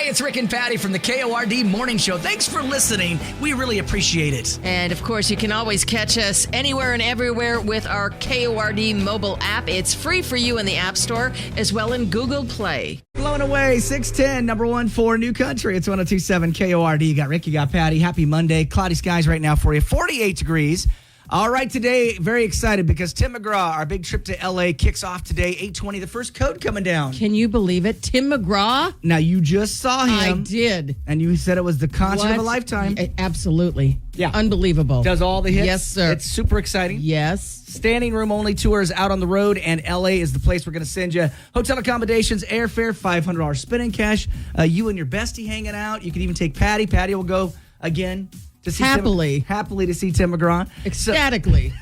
It's Rick and Patty from the KORD Morning Show. Thanks for listening. We really appreciate it. And, of course, you can always catch us anywhere and everywhere with our KORD mobile app. It's free for you in the App Store as well in Google Play. Blowing away, 610, number one for New Country. It's 102.7 KORD. You got Rick, you got Patty. Happy Monday. Cloudy skies right now for you. 48 degrees. All right, today, very excited because Tim McGraw, our big trip to L.A., kicks off today, 8:20. The first code coming down. Can you believe it? Tim McGraw? Now, you just saw him. I did. And you said it was the concert of a lifetime. Absolutely. Yeah. Unbelievable. Does all the hits. Yes, sir. It's super exciting. Yes. Standing room only tours out on the road, and L.A. is the place we're going to send you. Hotel accommodations, airfare, $500 spending cash. You and your bestie hanging out. You can even take Patty. Patty will go again. To see Happily to see Tim McGraw. Ecstatically.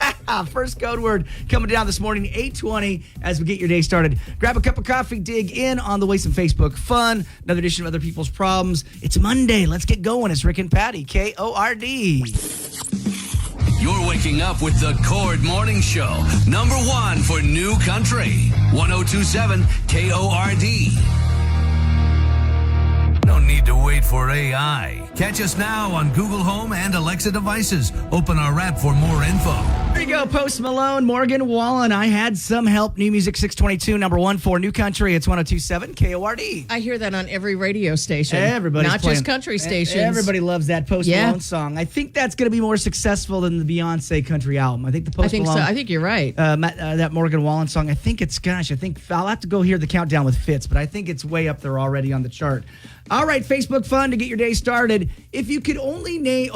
First code word coming down this morning, 8:20, as we get your day started. Grab a cup of coffee, dig in on the way, some Facebook fun, another edition of Other People's Problems. It's Monday. Let's get going. It's Rick and Patty, KORD. You're waking up with the KORD Morning Show, number one for New Country, 102.7 KORD. No need to wait for AI. Catch us now on Google Home and Alexa devices. Open our app for more info. There you go, Post Malone, Morgan Wallen. I had some help. New Music 622, number one for New Country. It's 102.7 KORD. I hear that on every radio station. Everybody's Not playing. Just country stations. Everybody loves that Post Malone song. I think that's going to be more successful than the Beyonce country album. I think the Post Malone. I think you're right. That Morgan Wallen song. I think I'll have to go hear the countdown with Fitz, but I think it's way up there already on the chart. All right, Facebook fun to get your day started. If you could only name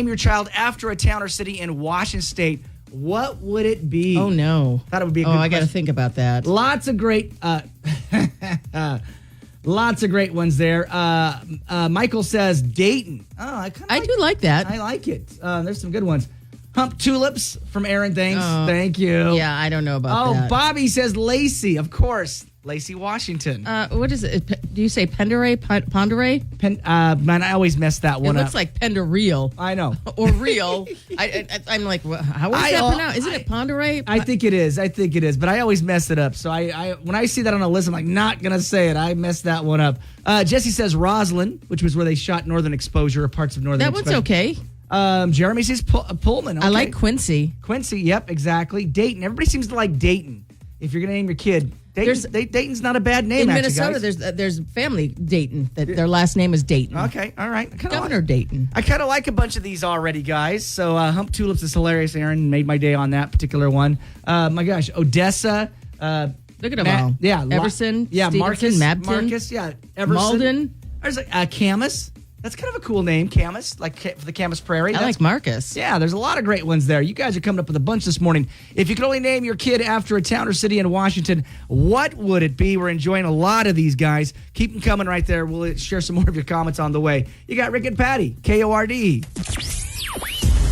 your child after a town or city in Washington State, what would it be? Oh no! Thought it would be a good I got to question. think about that. Lots of great ones there. Michael says Dayton. Oh, I do like that. I like it. There's some good ones. Hump Tulips from Aaron. Thanks. Thank you. Yeah, I don't know about that. Bobby says Lacey. Of course. Lacey, Washington. What is it? Do you say Pendere? Pondere? Man, I always mess that one up. It looks like Pendereal. I know. Or real. I'm like, how is that pronounced? Isn't it Pondere? I think it is. But I always mess it up. So I when I see that on a list, I'm like, not going to say it. I messed that one up. Jesse says Roslyn, which was where they shot Northern Exposure, or parts of Northern Exposure. That one's okay. Jeremy says Pullman. Okay. I like Quincy. Quincy, yep, exactly. Dayton. Everybody seems to like Dayton. If you're going to name your kid, Dayton's not a bad name. In actually, Minnesota, there's family Dayton that their last name is Dayton. Okay, all right. Governor Dayton. I kind of like a bunch of these already, guys. So Hump Tulips is hilarious. Aaron made my day on that particular one. My gosh, Odessa. Look at them all. Yeah, Everson. Yeah, Stevenson, Marcus. Mabton. Marcus. Yeah, Everson. Malden. There's Camus. That's kind of a cool name, Camus, like for the Camus Prairie. I like Marcus. Yeah, there's a lot of great ones there. You guys are coming up with a bunch this morning. If you could only name your kid after a town or city in Washington, what would it be? We're enjoying a lot of these, guys. Keep them coming right there. We'll share some more of your comments on the way. You got Rick and Patty, KORD.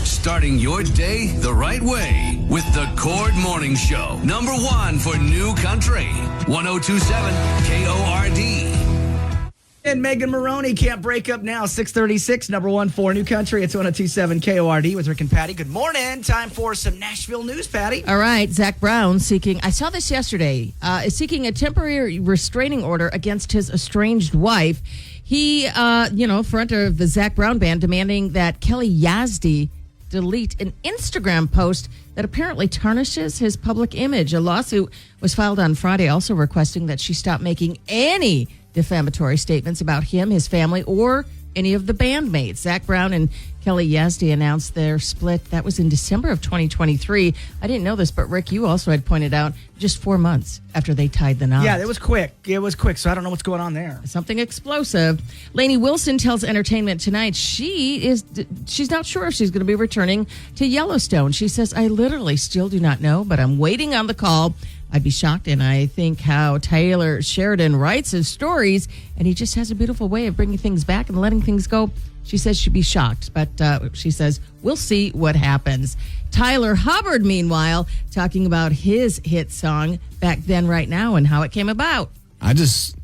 Starting your day the right way with the KORD Morning Show, number one for New Country, 102.7 KORD. And Megan Maroney can't break up now. 636, number one for New Country. It's 102.7 KORD with Rick and Patty. Good morning. Time for some Nashville news, Patty. All right. Zach Brown I saw this yesterday, is seeking a temporary restraining order against his estranged wife. He, front of the Zach Brown band, demanding that Kelly Yazdi delete an Instagram post that apparently tarnishes his public image. A lawsuit was filed on Friday, also requesting that she stop making any defamatory statements about him, his family, or any of the bandmates. Zach Brown and Kelly Yazdi announced their split. That was in December of 2023. I didn't know this, but Rick, you also had pointed out just 4 months after they tied the knot. Yeah, it was quick. So I don't know what's going on there. Something explosive. Lainey Wilson tells Entertainment Tonight she's not sure if she's going to be returning to Yellowstone. She says, I literally still do not know, but I'm waiting on the call. I'd be shocked, and I think how Taylor Sheridan writes his stories, and he just has a beautiful way of bringing things back and letting things go. She says she'd be shocked, but she says, we'll see what happens. Tyler Hubbard, meanwhile, talking about his hit song, Back Then, Right Now, and how it came about. I just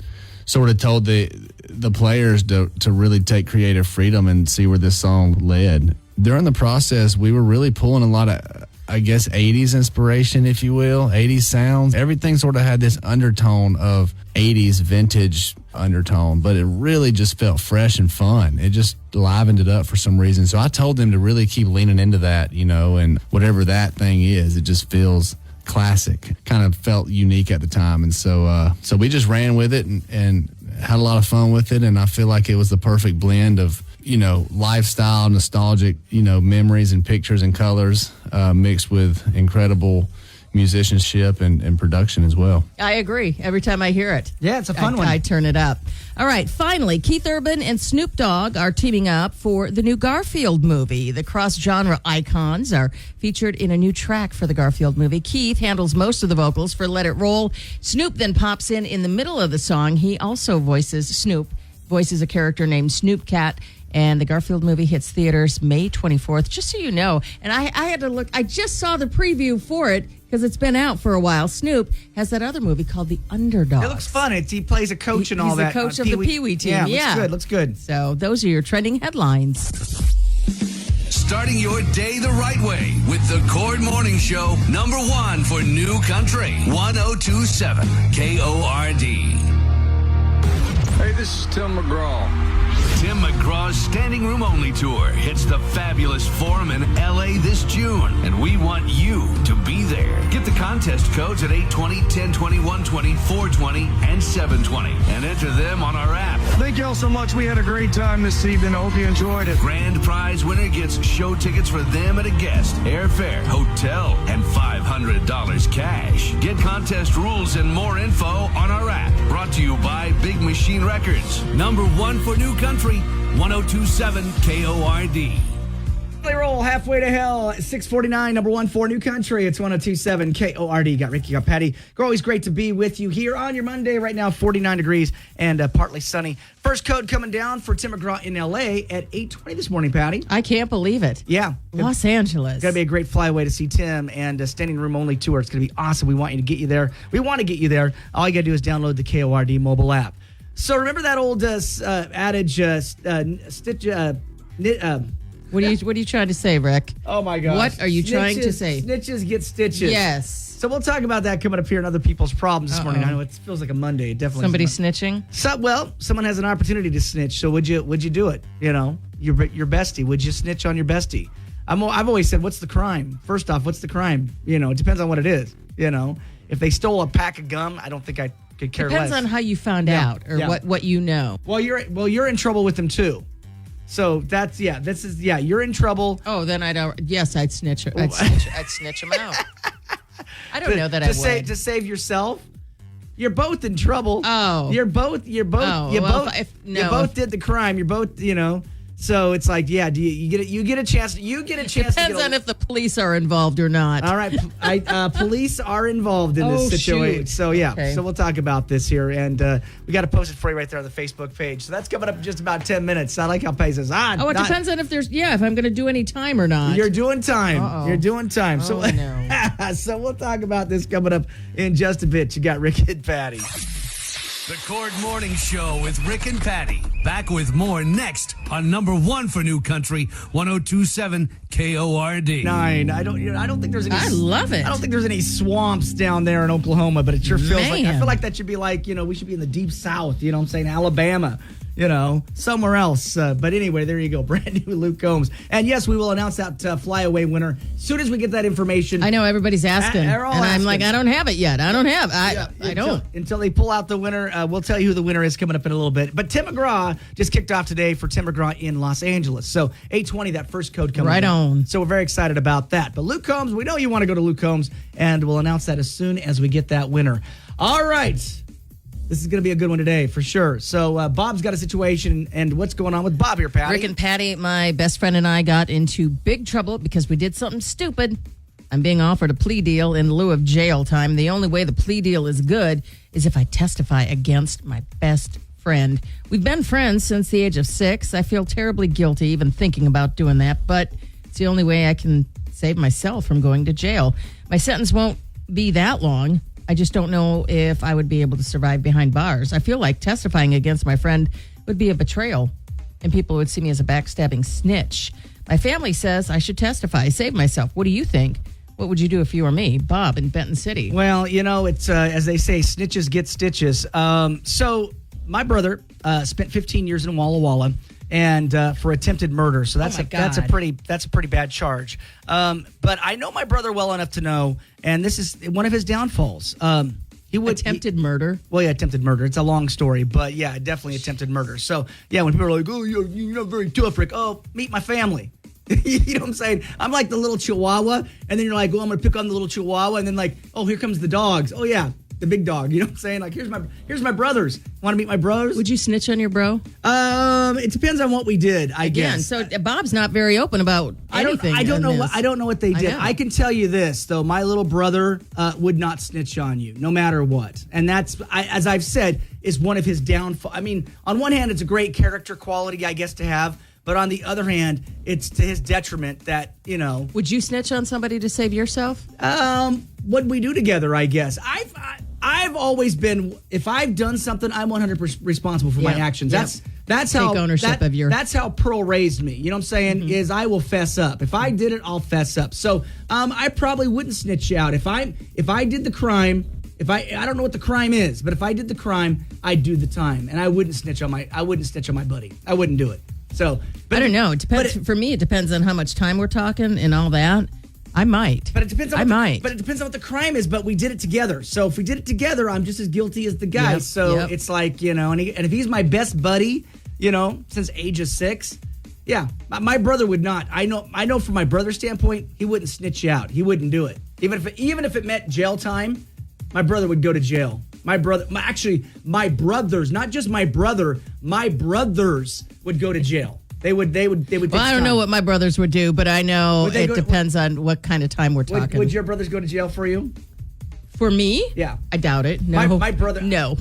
sort of told the players to really take creative freedom and see where this song led. During the process, we were really pulling a lot of, I guess, 80s inspiration, if you will, 80s sounds. Everything sort of had this undertone of 80s vintage undertone, but it really just felt fresh and fun. It just livened it up for some reason. So I told them to really keep leaning into that, and whatever that thing is, it just feels classic. Kind of felt unique at the time. And so we just ran with it and had a lot of fun with it. And I feel like it was the perfect blend of, lifestyle, nostalgic, memories and pictures and colors mixed with incredible musicianship and production as well. I agree. Every time I hear it. Yeah, it's a fun one. I turn it up. All right, finally, Keith Urban and Snoop Dogg are teaming up for the new Garfield movie. The cross-genre icons are featured in a new track for the Garfield movie. Keith handles most of the vocals for Let It Roll. Snoop then pops in the middle of the song. He also voices a character named Snoop Cat. And the Garfield movie hits theaters May 24th, just so you know. And I had to look. I just saw the preview for it because it's been out for a while. Snoop has that other movie called The Underdog. It looks fun. He plays a coach and all that. He's the coach of the Pee-wee team. Yeah, looks good. So those are your trending headlines. Starting your day the right way with the Cord Morning Show, number 1 for New Country, 1027 KORD. Hey, this is Tim McGraw. Tim McGraw's Standing Room Only Tour hits the fabulous Forum in L.A. this June, and we want you to be there. Get the contest codes at 820, 1020, 120, 420, and 720, and enter them on our app. Thank y'all so much. We had a great time this evening. I hope you enjoyed it. Grand prize winner gets show tickets for them and a guest, airfare, hotel, and $500 cash. Get contest rules and more info on our app. Brought to you by Big Machine Records. Number 1 for New Country, 1027 KORD. They roll halfway to hell at 649, number 1 for New Country. It's 1027 KORD. Got Ricky, got Patty. Always great to be with you here on your Monday. Right now, 49 degrees and partly sunny. First code coming down for Tim McGraw in L.A. at 8:20 this morning, Patty. I can't believe it. Yeah. Los Angeles. Got to be a great flyaway to see Tim and a standing room only tour. It's going to be awesome. We want you to get you there. We want to get you there. All you got to do is download the KORD mobile app. So remember that old adage, What are you trying to say, Rick? oh my gosh. What are you trying to say? Snitches get stitches. Yes. So we'll talk about that coming up here in other people's problems this morning. I know it feels like a Monday. It definitely Somebody is. snitching? Someone has an opportunity to snitch. So would you do it? Your bestie. Would you snitch on your bestie? I've always said, what's the crime? First off, what's the crime? It depends on what it is. If they stole a pack of gum, I don't think I could care less. Depends on how you found out or what you know. Well, you're in trouble with them too. So you're in trouble. Oh, then I'd snitch. I'd snitch them out. I don't know that I would. To save yourself. You're both in trouble. Oh. You both did the crime. You're both, So it's like, yeah, you get a chance. Depends on if the police are involved or not. All right, police are involved in this situation. Shoot. So yeah, Okay. So we'll talk about this here, and we got to post it for you right there on the Facebook page. So that's coming up in just about 10 minutes. I like how Pay says, it depends on if I'm going to do any time or not. You're doing time. Uh-oh. You're doing time. Oh, no. So we'll talk about this coming up in just a bit. You got Rick and Patty. The Cord Morning Show with Rick and Patty. Back with more next on number 1 for New Country, 1027 KORD. 9. I don't think there's any. I love it. I don't think there's any swamps down there in Oklahoma, but it sure feels like. I Man. feel like that should be like, we should be in the deep South. You know what I'm saying? Alabama. Somewhere else. But anyway, there you go. Brand new Luke Combs. And yes, we will announce that flyaway winner as soon as we get that information. I know everybody's asking, They're all and I'm asking. like, I don't have it yet. I don't. Until they pull out the winner, we'll tell you who the winner is coming up in a little bit. But Tim McGraw just kicked off today for Tim McGraw in Los Angeles. So 820, that first code coming Right up. on. So we're very excited about that. But Luke Combs, we know you want to go to Luke Combs, and we'll announce that as soon as we get that winner. All right. This is going to be a good one today, for sure. So Bob's got a situation, and what's going on with Bob here, Patty? Rick and Patty, my best friend and I got into big trouble because we did something stupid. I'm being offered a plea deal in lieu of jail time. The only way the plea deal is good is if I testify against my best friend. We've been friends since the age of 6. I feel terribly guilty even thinking about doing that, but it's the only way I can save myself from going to jail. My sentence won't be that long. I just don't know if I would be able to survive behind bars. I feel like testifying against my friend would be a betrayal, and people would see me as a backstabbing snitch. My family says I should testify, save myself. What do you think? What would you do if you were me, Bob, in Benton City? Well, it's as they say, snitches get stitches. So my brother spent 15 years in Walla Walla and for attempted murder. So that's my that's a God. pretty bad charge. But I know my brother well enough to know, and this is one of his downfalls. He would Attempted murder. Well, yeah, attempted murder. It's a long story, but yeah, definitely attempted murder. So yeah, when people are like, "Oh, you're not very tough, Rick," oh, meet my family. You know what I'm saying? I'm like the little chihuahua, and then you're like, "Well, I'm gonna pick on the little chihuahua," and then like, "Oh, here comes the dogs." Oh yeah, the big dog. You know what I'm saying? Like, here's my brothers. Want to meet my brothers? Would you snitch on your bro? It depends on what we did. I Again, guess. so Bob's not very open about anything. I don't know. in I don't know what they I did. know. I can tell you this though: my little brother would not snitch on you, no matter what. And that's, as I've said, is one of his downfall. I mean, on one hand, it's a great character quality, I guess, to have. But on the other hand, it's to his detriment that, you know. Would you snitch on somebody to save yourself? What we do together, I guess. I've always been, if I've done something, I'm 100% responsible for my Yep. actions. Yep. That's Take how ownership of your. That's how Pearl raised me. You know what I'm saying? Is I will fess up. If I did it, I'll fess up. So I probably wouldn't snitch you out if I did the crime. If I don't know what the crime is, but if I did the crime, I'd do the time, and I wouldn't snitch on my buddy. I wouldn't do it. So, but I don't know. It depends. but For me, it depends on how much time we're talking and all that. I might. But it depends on I what might. But it depends on what the crime is. But we did it together. So if we did it together, I'm just as guilty as the guy. Yep, So yep. it's like, you know, and if he's my best buddy, you know, since age of 6, yeah, my brother would not. I know from my brother's standpoint, he wouldn't snitch you out. He wouldn't do it. Even if it meant jail time, my brother would go to jail. My brothers, not just my brother, my brothers would go to jail. They would. Well, I don't know what my brothers would do, but I know Would they it go- depends on what kind of time we're talking. Would your brothers go to jail for you? For me? Yeah. I doubt it. No. My brother- No.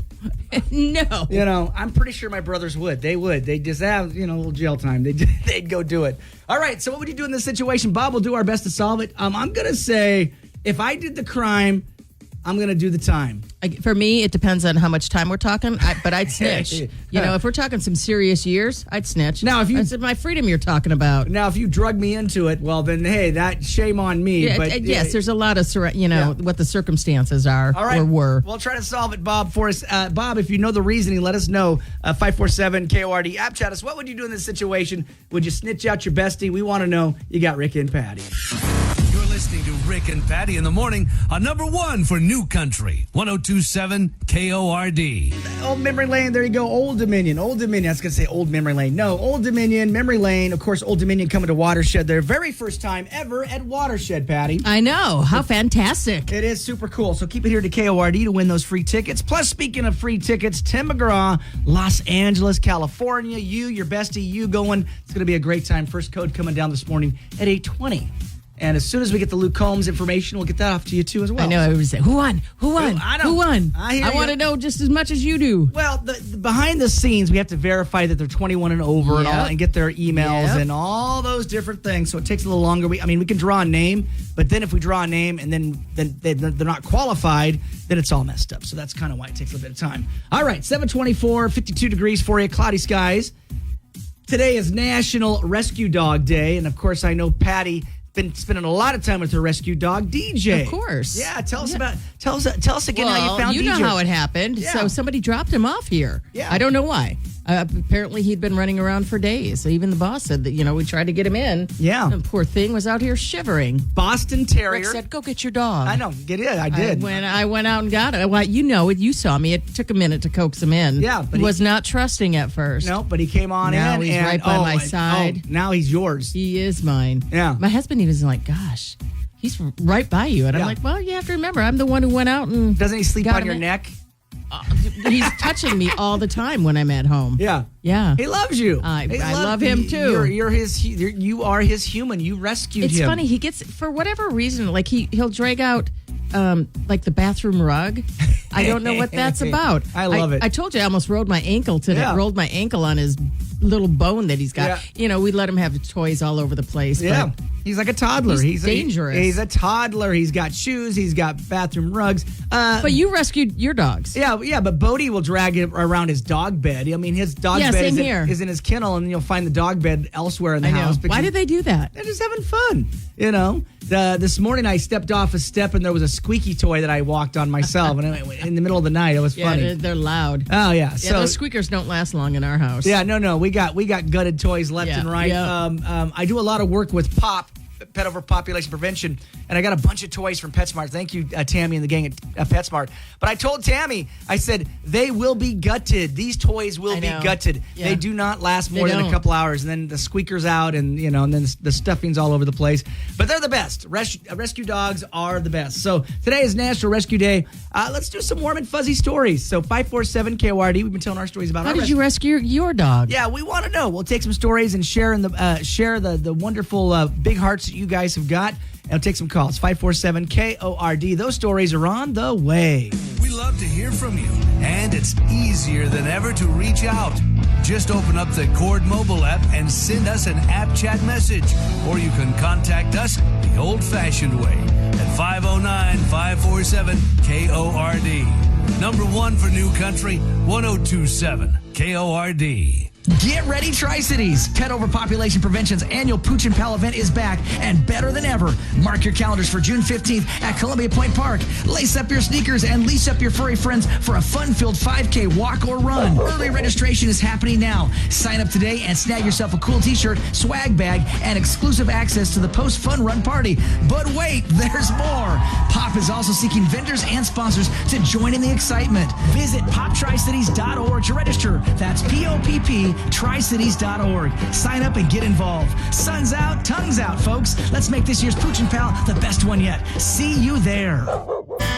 No. You know, I'm pretty sure my brothers would. They would. They just have, you know, a little jail time. They'd go do it. All right. So what would you do in this situation? Bob will do our best to solve it. I'm gonna say if I did the crime, I'm gonna do the time. For me, it depends on how much time we're talking, but I'd snitch. You know, if we're talking some serious years, I'd snitch. Now, if you- It's my freedom you're talking about. Now, if you drug me into it, well, then hey, that shame on me. Yeah, but yes, there's a lot of, Yeah. what the circumstances are All right. or were. We'll try to solve it, Bob, for us. Bob, if you know the reasoning, let us know. 547-KORD. App chat us. What would you do in this situation? Would you snitch out your bestie? We want to know. You got Rick and Patty. You're listening to Rick and Patty in the morning on number 1 for New Country, 1027 KORD. Old Memory Lane. There you go. Old Dominion. I was going to say Old Memory Lane. No, Old Dominion, Memory Lane. Of course, Old Dominion coming to Watershed. Their very first time ever at Watershed, Patty. I know. How fantastic. It is super cool. So keep it here to KORD to win those free tickets. Plus, speaking of free tickets, Tim McGraw, Los Angeles, California. Your bestie, you going. It's going to be a great time. First code coming down this morning at 8:20. And as soon as we get the Luke Combs information, we'll get that off to you too as well. I know. I was saying, who won? Who won? I know. Who won? I hear want you. to know just as much as you do. Well, the behind the scenes, we have to verify that they're 21 and over and all, Yep. and get their emails Yep. and all those different things. So it takes a little longer. We can draw a name, but then if we draw a name and then they're not qualified, then it's all messed up. So that's kind of why it takes a little bit of time. All right, 724, 52 degrees for you, cloudy skies. Today is National Rescue Dog Day, and of course, I know Patty been spending a lot of time with her rescue dog, DJ. Of course. Yeah, tell us again how you found DJ. you know how it happened. Yeah. So somebody dropped him off here. Yeah. I don't know why. Apparently, he'd been running around for days. So even the boss said that, we tried to get him in. Yeah. The poor thing was out here shivering. Boston Terrier. Rick said, go get your dog. I know, get it. I did. I went out and got it. Well, you saw me. It took a minute to coax him in. Yeah, but he was not trusting at first. No, but he came on Now in. he's and, right by my side. now he's yours. He is mine. Yeah. My husband even was like, gosh, he's right by you. And Yeah. I'm like, well, you have to remember, I'm the one who went out and Doesn't he sleep got on him your in. neck? He's touching me all the time when I'm at home. Yeah. Yeah. He loves you. I He love him, too. You are his human. You rescued It's him. funny. He gets, for whatever reason, like he'll drag out like the bathroom rug. I don't know what that's about. I love it. I told you I almost rolled my ankle today. Yeah. Rolled my ankle on his little bone that he's got. Yeah. We let him have toys all over the place. Yeah. But He's like a toddler. He's dangerous. He's a toddler. He's got shoes. He's got bathroom rugs. But you rescued your dogs. Yeah, but Bodie will drag it around his dog bed. I mean, his dog bed is in his kennel, and you'll find the dog bed elsewhere in the house. Why did they do that? They're just having fun, you know. This morning I stepped off a step, and there was a squeaky toy that I walked on myself, and in the middle of the night, it was funny. Yeah, they're loud. Oh, yeah. So those squeakers don't last long in our house. Yeah, no. We got gutted toys left and right. Yeah. I do a lot of work with POP, Pet Overpopulation Prevention, and I got a bunch of toys from PetSmart. Thank you, Tammy and the gang at PetSmart. But I told Tammy, I said, they will be gutted. These toys will be gutted. Yeah. They do not last more than a couple hours, and then the squeaker's out, and and then the stuffing's all over the place. But they're the best. Rescue dogs are the best. So today is National Rescue Day. Let's do some warm and fuzzy stories. So 547 KORD. We've been telling our stories about How did you rescue your dog? Yeah, we want to know. We'll take some stories and share the wonderful big hearts that you guys have got. And we'll take some calls. 547 KORD. Those stories are on the way. We love to hear from you, and it's easier than ever to reach out. Just open up the Cord mobile app and send us an app chat message, or you can contact us the old-fashioned way at 509-547-KORD. Number one for New Country, 1027 KORD. Get ready, Tri-Cities. Pet Overpopulation Prevention's annual Pooch and Pal event is back and better than ever. Mark your calendars for June 15th at Columbia Point Park. Lace up your sneakers and leash up your furry friends for a fun-filled 5K walk or run. Early registration is happening now. Sign up today and snag yourself a cool t-shirt, swag bag, and exclusive access to the post-fun run party. But wait, there's more. POP is also seeking vendors and sponsors to join in the excitement. Visit poptricities.org to register. That's POPP tricities.org. Sign up and get involved. Sun's out, tongue's out, folks. Let's make this year's Pooch and Pal the best one yet. See you there.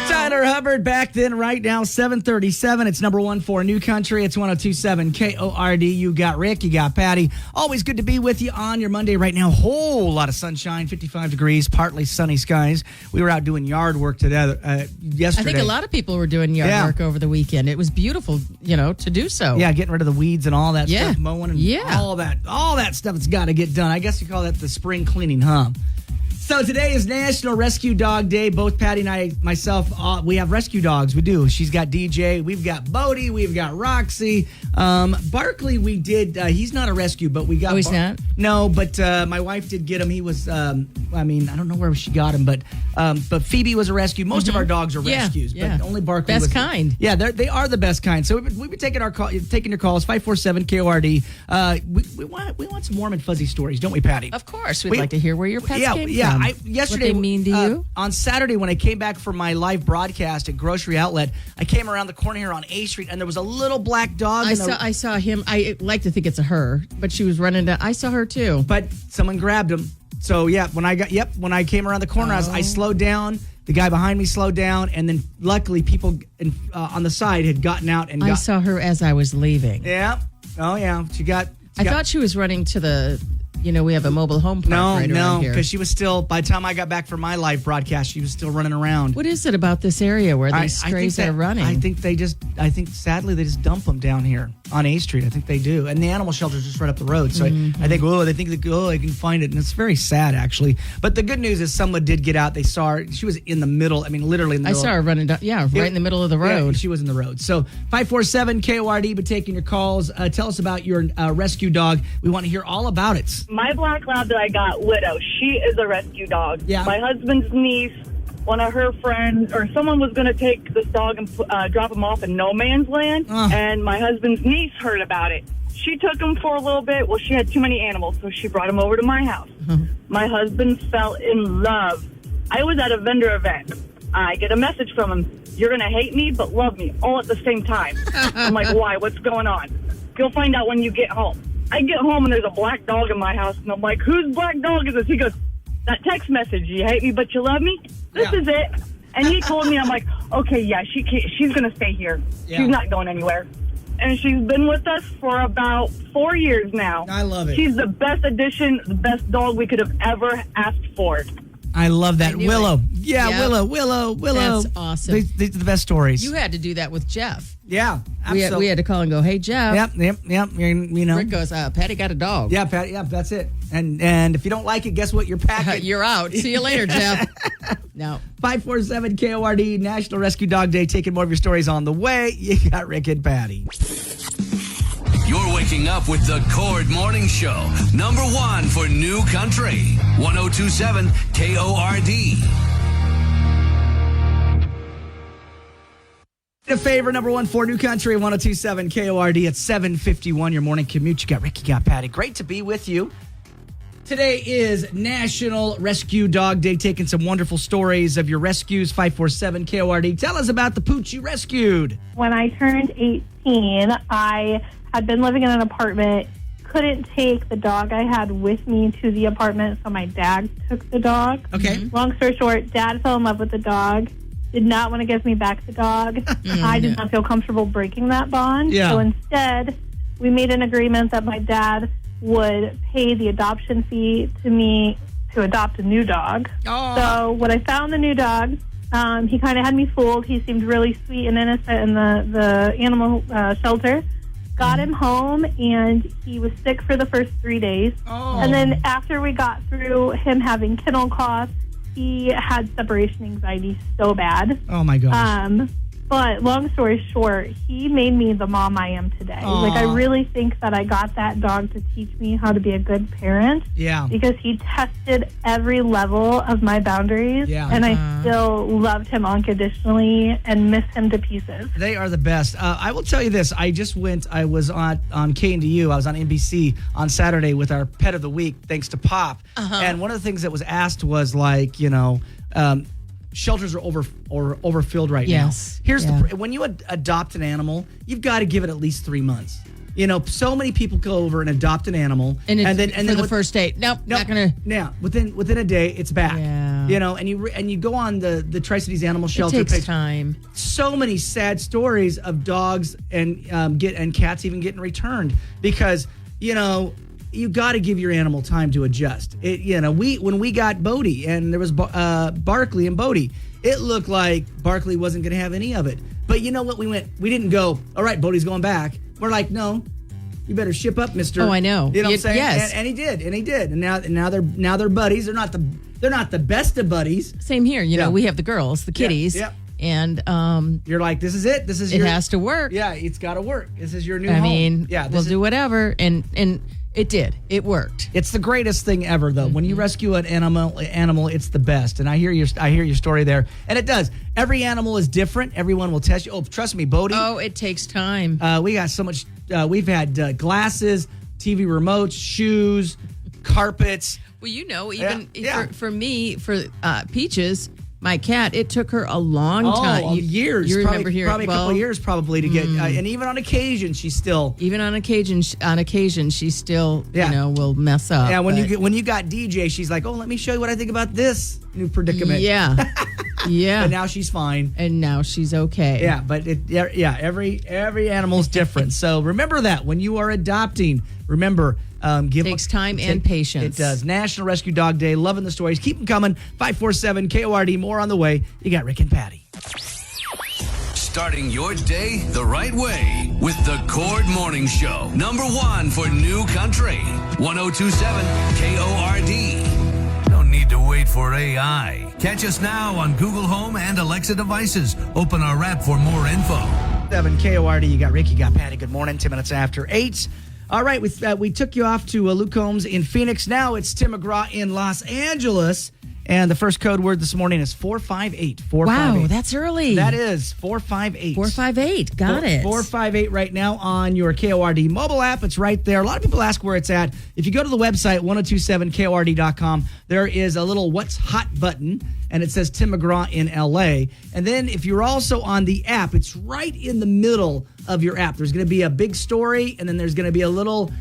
Tyler Hubbard back then, right now, 737. It's number one for New Country. It's 1027 KORD. You got Rick, you got Patty. Always good to be with you on your Monday right now. Whole lot of sunshine, 55 degrees, partly sunny skies. We were out doing yard work today, yesterday. I think a lot of people were doing yard work over the weekend. It was beautiful, to do so. Yeah, getting rid of the weeds and all that stuff, mowing and all that stuff that's got to get done. I guess you call that the spring cleaning, huh? So today is National Rescue Dog Day. Both Patty and myself, we have rescue dogs. We do. She's got DJ. We've got Bodie. We've got Roxy. Barkley, we did. He's not a rescue, but we got. Oh, he's not? No, but my wife did get him. He was. I don't know where she got him, but Phoebe was a rescue. Most of our dogs are rescues, but only Barkley best was kind. Yeah, they are the best kind. So we've been taking your calls. 547 KORD. We want some warm and fuzzy stories, don't we, Patty? Of course, we'd like to hear where your pets came yesterday, from. What they mean to you? On Saturday, when I came back from my live broadcast at Grocery Outlet, I came around the corner here on A Street, and there was a little black dog. I saw him. I like to think it's a her, but she was running down. I saw her too. But someone grabbed him. So when I came around the corner, I slowed down. The guy behind me slowed down, and then luckily people on the side had gotten out and I saw her as I was leaving. Yeah. Oh yeah. I thought she was running to the. We have a mobile home park right around here. Because she was still, by the time I got back from my live broadcast, she was still running around. What is it about this area where these strays are running? I think sadly, they just dump them down here on A Street. I think they do. And the animal shelter's just right up the road. So I think, they can find it. And it's very sad, actually. But the good news is someone did get out. They saw her. She was in the middle. I mean, literally in the middle. I saw her running down, right in the middle of the road. Yeah, she was in the road. So 547 KORD, but taking your calls. Tell us about your rescue dog. We want to hear all about it. My black lab that I got, Widow, she is a rescue dog. Yeah. My husband's niece, one of her friends, or someone was going to take this dog and drop him off in no man's land, and my husband's niece heard about it. She took him for a little bit. Well, she had too many animals, so she brought him over to my house. My husband fell in love. I was at a vendor event. I get a message from him. You're going to hate me, but love me, all at the same time. I'm like, why? What's going on? You'll find out when you get home. I get home and there's a black dog in my house, and I'm like, whose black dog is this? He goes, that text message, you hate me but you love me? This is it. And he told me, I'm like, okay, yeah, she's going to stay here. Yeah. She's not going anywhere. And she's been with us for about 4 years now. I love it. She's the best addition, the best dog we could have ever asked for. I love that. knew Willow. it. Yeah, Yep. Willow. That's awesome. These are the best stories. You had to do that with Jeff. Yeah, We absolutely. had to call and go, hey, Jeff. Yep. You know. Rick goes, Patty got a dog. Yeah, Pat. Yeah, that's it. And if you don't like it, guess what? You're packing. You're out. See you later, Jeff. No. 547 KORD National Rescue Dog Day. Taking more of your stories on the way. You got Rick and Patty. You're waking up with the Cord Morning Show. Number 1 for New Country. 1027 KORD. A favor, number 1 for New Country, 1027 KORD at 7:51. Your morning commute. You got Rick, you got Patty. Great to be with you. Today is National Rescue Dog Day. Taking some wonderful stories of your rescues. 547 KORD. Tell us about the pooch you rescued. When I turned 18, I had been living in an apartment, couldn't take the dog I had with me to the apartment, so my dad took the dog. Okay. Long story short, Dad fell in love with the dog, did not want to give me back the dog. I did not feel comfortable breaking that bond. Yeah. So instead, we made an agreement that my dad would pay the adoption fee to me to adopt a new dog. Oh. So when I found the new dog, he kind of had me fooled. He seemed really sweet and innocent in the animal shelter. Got him home, and he was sick for the first 3 days. Oh. And then after we got through him having kennel cough, he had separation anxiety so bad. Oh, my gosh. But long story short, he made me the mom I am today. Aw. Like, I really think that I got that dog to teach me how to be a good parent. Yeah. Because he tested every level of my boundaries. Yeah. And I still loved him unconditionally and miss him to pieces. They are the best. I will tell you this. I was on KNDU. I was on NBC on Saturday with our Pet of the Week, thanks to Pop. And one of the things that was asked was like, shelters are overfilled right Yes. now. Here's Yeah. when you adopt an animal, you've got to give it at least 3 months. So many people go over and adopt an animal, And then for the first date. Nope, not going to. Yeah, within a day, it's back. Yeah. And you go on the Tri-Cities Animal It Shelter takes page. time. So many sad stories of dogs and cats even getting returned because you got to give your animal time to adjust. When we got Bodie and there was Barkley and Bodie, it looked like Barkley wasn't going to have any of it. But you know what? We didn't go, all right, Bodie's going back. We're like, no, you better ship up, mister. Oh, I know. You know what I'm saying? Yes. And he did. And now they're buddies. They're not the best of buddies. Same here. Yeah. We have the girls, the kitties. Yeah. And You're like, this is it. This is it has to work. Yeah, it's got to work. This is your new I home. mean, yeah, we'll do whatever. And it did. It worked. It's the greatest thing ever, though. When you rescue an animal, it's the best. And I hear your story there, and it does. Every animal is different. Everyone will test you. Oh, trust me, Bodie. Oh, it takes time. We got so much. We've had glasses, TV remotes, shoes, carpets. Well, even Yeah. for me, for Peaches, my cat, it took her a long time. Years. You remember probably, hearing probably a couple of years, probably to get. And even on occasion, she's still. Even on occasion, she still Yeah. will mess up. Yeah, when but- you got DJ, she's like, oh, let me show you what I think about this new predicament. Yeah, yeah. But now she's fine. And now she's okay. Yeah, but every animal's different. So remember that when you are adopting. Remember, Takes time and patience. It does. National Rescue Dog Day. Loving the stories. Keep them coming. 547 KORD. More on the way. You got Rick and Patty. Starting your day the right way with the Cord Morning Show. Number 1 for New Country. 1027 KORD. No need to wait for AI. Catch us now on Google Home and Alexa devices. Open our app for more info. 7 KORD. You got Rick. You got Patty. Good morning. 10 minutes after 8. All right, we took you off to Luke Combs in Phoenix. Now it's Tim McGraw in Los Angeles. And the first code word this morning is 458. 458. Wow, that's early. That is 458. 458. Got it. 458 right now on your KORD mobile app. It's right there. A lot of people ask where it's at. If you go to the website, 1027KORD.com, there is a little What's Hot button, and it says Tim McGraw in LA. And then if you're also on the app, it's right in the middle of your app. There's going to be a big story, and then there's going to be a little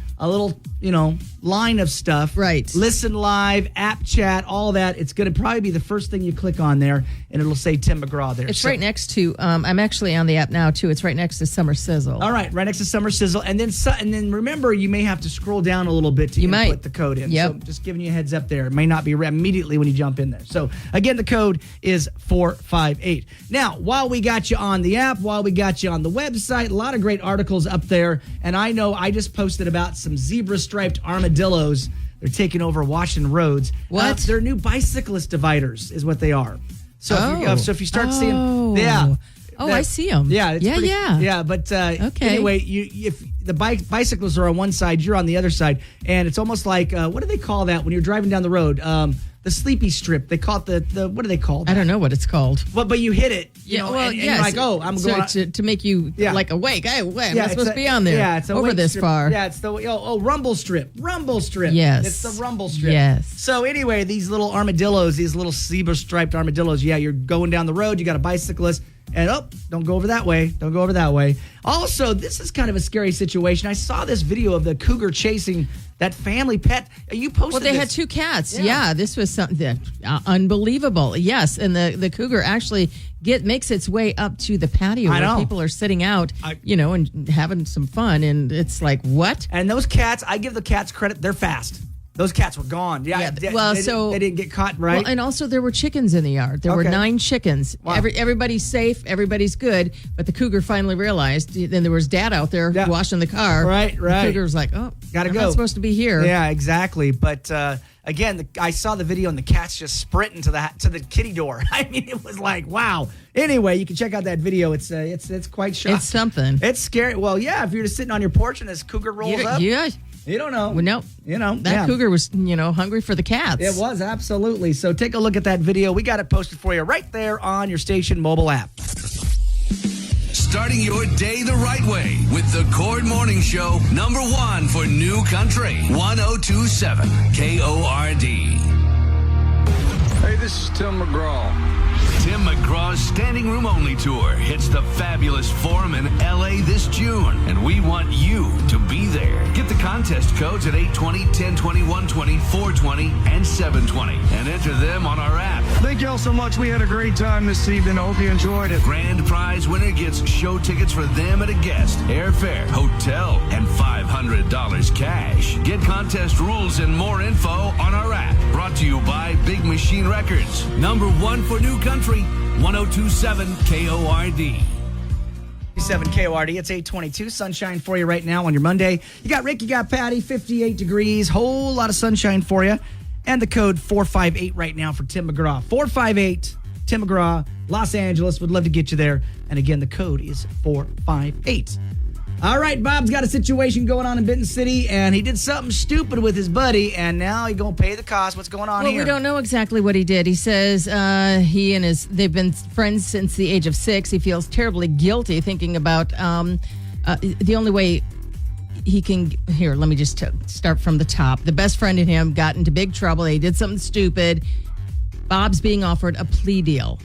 line of stuff. Right. Listen live, app chat, all that. It's going to probably be the first thing you click on there, and it'll say Tim McGraw there. It's right next to, I'm actually on the app now, too. It's right next to Summer Sizzle. All right, right next to Summer Sizzle. And then remember, you may have to scroll down a little bit to input the code in. Yep. So just giving you a heads up there. It may not be immediately when you jump in there. So again, the code is 458. Now, while we got you on the app, while we got you on the website, a lot of great articles up there. And I know I just posted about some zebra-striped armadillos. They're taking over Washington roads. What? They're new bicyclist dividers is what they are. So, if you start seeing... Oh, I see them. Yeah, it's pretty, yeah. Yeah, but anyway, if the bicyclists are on one side, you're on the other side, and it's almost like what do they call that when you're driving down the road? The sleepy strip. They call it the what do they call that? I don't know what it's called. But you hit it. Yes. You're like, oh, I'm going to make you like awake. Hey, wait, I'm not supposed to be on there. Yeah, it's a over this strip. far. Yeah, it's the rumble strip. Rumble strip. Yes, it's the rumble strip. Yes. So anyway, these little armadillos, these little zebra-striped armadillos. Yeah, you're going down the road. You got a bicyclist. And don't go over that way. Don't go over that way. Also, this is kind of a scary situation. I saw this video of the cougar chasing that family pet. You posted Well, they this. had two cats. Yeah, this was something that, unbelievable. Yes, and the cougar actually makes its way up to the patio where people are sitting out, and having some fun. And it's like, what? And those cats, I give the cats credit. They're fast. Those cats were gone. Yeah. They didn't get caught, right? Well, and also there were chickens in the yard. There were 9 chickens. Wow. Everybody's safe. Everybody's good. But the cougar finally realized. Then there was Dad out there washing the car. Right. The cougar was like, gotta I'm go. not supposed to be here. Yeah, exactly. But again, I saw the video and the cat's just sprinting to the kitty door. I mean, it was like, wow. Anyway, you can check out that video. It's quite shocking. It's something. It's scary. Well, yeah, if you're just sitting on your porch and this cougar rolls up. Yeah. You don't know. Well, no. That cougar was, hungry for the cats. It was, absolutely. So take a look at that video. We got it posted for you right there on your station mobile app. Starting your day the right way with the Cord Morning Show, #1 for New Country, 1027 KORD. Hey, this is Tim McGraw. Tim McGraw's Standing Room Only Tour hits the fabulous Forum in L.A. this June, and we want you to be there. Get the contest codes at 820, 1020, 120, 420, and 720, and enter them on our app. Thank y'all so much. We had a great time this evening. I hope you enjoyed it. Grand prize winner gets show tickets for them and a guest, airfare, hotel, and $500 cash. Get contest rules and more info on our app. Brought to you by Big Machine Records. #1 for New Country, 1027 KORD. 7 KORD. It's 8:22. Sunshine for you right now on your Monday. You got Rick, you got Patty, 58 degrees. Whole lot of sunshine for you. And the code 458 right now for Tim McGraw. 458 Tim McGraw, Los Angeles. Would love to get you there. And again, the code is 458. All right, Bob's got a situation going on in Benton City, and he did something stupid with his buddy, and now he's going to pay the cost. What's going on here? Well, we don't know exactly what he did. He says they've been friends since the age of 6. He feels terribly guilty thinking about the only way he can. Here, let me just start from the top. The best friend in him got into big trouble. He did something stupid. Bob's being offered a plea deal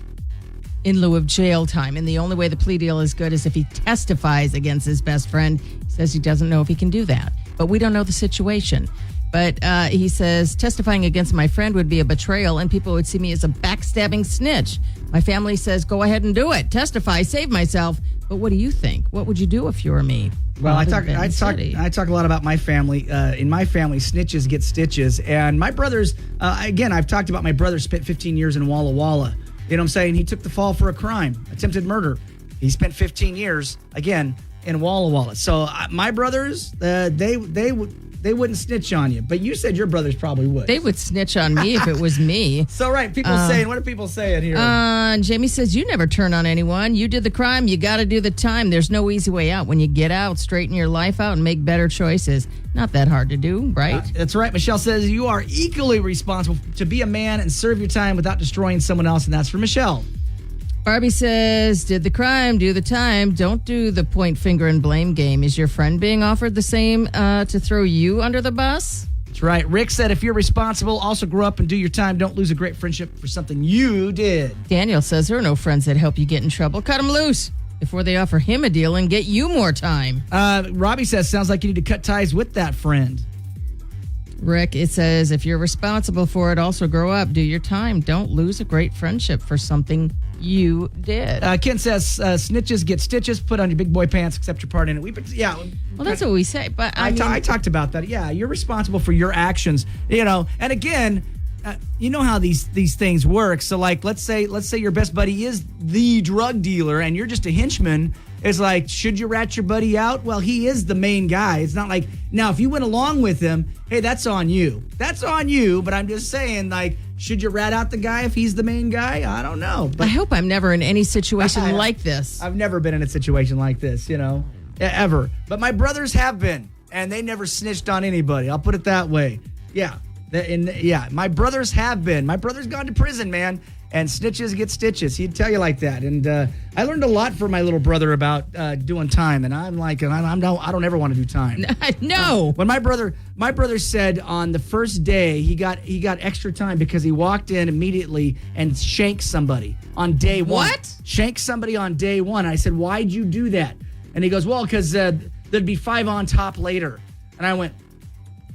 in lieu of jail time. And the only way the plea deal is good is if he testifies against his best friend. He says he doesn't know if he can do that. But we don't know the situation. But he says, testifying against my friend would be a betrayal, and people would see me as a backstabbing snitch. My family says, go ahead and do it. Testify, save myself. But what do you think? What would you do if you were me? Well, I talk a lot about my family. In my family, snitches get stitches. And my brothers, again, I've talked about my brother spent 15 years in Walla Walla. You know what I'm saying? He took the fall for a crime, attempted murder. He spent 15 years, again, in Walla Walla. So my brothers, they wouldn't snitch on you. But you said your brothers probably would. They would snitch on me if it was me. So, right, people saying, what are people saying here? Jamie says, you never turn on anyone. You did the crime, you got to do the time. There's no easy way out. When you get out, straighten your life out and make better choices. Not that hard to do, right? That's right. Michelle says, you are equally responsible to be a man and serve your time without destroying someone else, and that's for Michelle. Barbie says, did the crime, do the time. Don't do the point finger and blame game. Is your friend being offered the same to throw you under the bus? That's right. Rick said, if you're responsible, also grow up and do your time. Don't lose a great friendship for something you did. Daniel says, there are no friends that help you get in trouble. Cut them loose. before they offer him a deal and get you more time. Robbie says, sounds like you need to cut ties with that friend. Rick, it says, if you're responsible for it, also grow up, do your time. Don't lose a great friendship for something you did. Ken says, snitches get stitches, put on your big boy pants, accept your part in it. Well, that's what we say, but I talked about that. Yeah, you're responsible for your actions, and again, you know how these things work. So like, let's say your best buddy is the drug dealer and you're just a henchman. It's like, should you rat your buddy out? Well, he is the main guy. It's not like, now if you went along with him, hey, that's on you. That's on you. But I'm just saying, like, should you rat out the guy if he's the main guy? I don't know. But I hope I'm never in any situation like this. I've never been in a situation like this, ever. But my brothers have been, and they never snitched on anybody. I'll put it that way. Yeah. My brothers have been. My brother's gone to prison, man. And snitches get stitches. He'd tell you like that. And I learned a lot from my little brother about doing time. And I'm like, I don't ever want to do time. No. When my brother said on the first day he got extra time because he walked in immediately and shanked somebody on day one. What? Shanked somebody on day one. I said, why'd you do that? And he goes, well, because there'd be 5 on top later. And I went,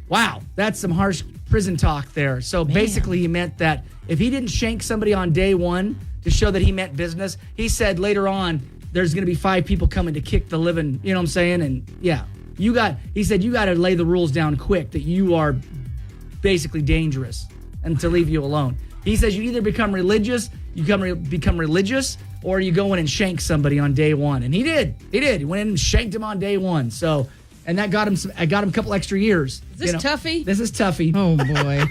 wow, that's some harsh prison talk there. So basically he meant that if he didn't shank somebody on day one to show that he meant business, he said later on there's going to be 5 people coming to kick the living, you know what I'm saying? And yeah, he said you got to lay the rules down quick that you are basically dangerous and to leave you alone. He says you either become religious, or you go in and shank somebody on day one. And he did. He went in and shanked him on day one. So, and that got him a couple extra years. Is this Tuffy? This is Tuffy. Oh, boy.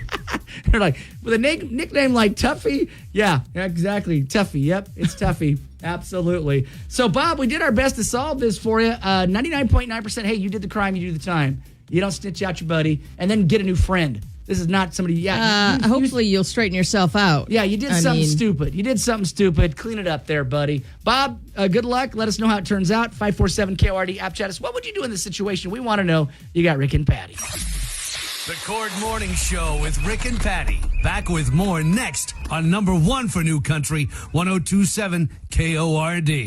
They're like, with a nickname like Tuffy? Yeah, exactly. Tuffy. Yep, it's Tuffy. Absolutely. So, Bob, we did our best to solve this for you. 99.9%, hey, you did the crime, you do the time. You don't snitch out your buddy, and then get a new friend. This is not somebody, hopefully you'll straighten yourself out. Yeah, you did something stupid. You did something stupid. Clean it up there, buddy. Bob, good luck. Let us know how it turns out. 547-KORD app chat us. What would you do in this situation? We want to know. You got Rick and Patty. The Cord Morning Show with Rick and Patty. Back with more next on number 1 for New Country, 102.7 KORD.